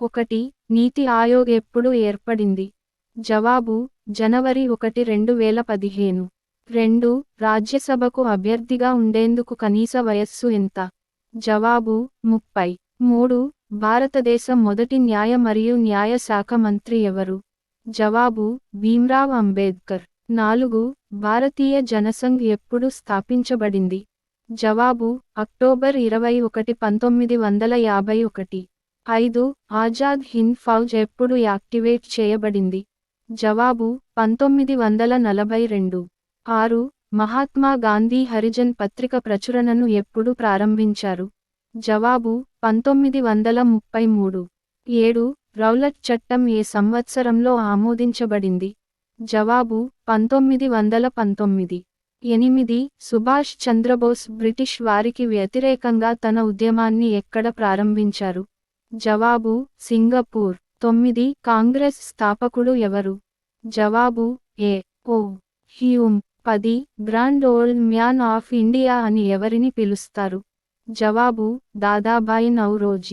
1. నీతి ఆయోగ్ ఎప్పుడు ఏర్పడింది? జవాబు: జనవరి 1, 2015. 2. రాజ్యసభకు అభ్యర్థిగా ఉండేందుకు కనీస వయస్సు ఎంత? జవాబు: 30. 3. భారతదేశం మొదటి న్యాయ మరియు న్యాయ శాఖ మంత్రి ఎవరు? జవాబు: భీమ్రావ్ అంబేద్కర్. 4. భారతీయ జనసంఘ్ ఎప్పుడు స్థాపించబడింది? జవాబు: అక్టోబర్ 21, 1951. 5. ఆజాద్ హింద్ ఫౌజ్ ఎప్పుడు యాక్టివేట్ చేయబడింది? జవాబు: 1942. 6. మహాత్మా గాంధీ హరిజన్ పత్రిక ప్రచురణను ఎప్పుడు ప్రారంభించారు? జవాబు: 1933. 7. రౌలట్ చట్టం ఏ సంవత్సరంలో ఆమోదించబడింది? జవాబు: 1919. 8. సుభాష్ చంద్రబోస్ బ్రిటిష్ వారికి వ్యతిరేకంగా తన ఉద్యమాన్ని ఎక్కడ ప్రారంభించారు? జవాబు: సింగపూర్. 9. కాంగ్రెస్ స్థాపకుడు ఎవరు? జవాబు: A. O. Hume. 10. Grand old man of India అని ఎవరిని పిలుస్తారు? జవాబు: దాదాభాయి నౌరోజీ.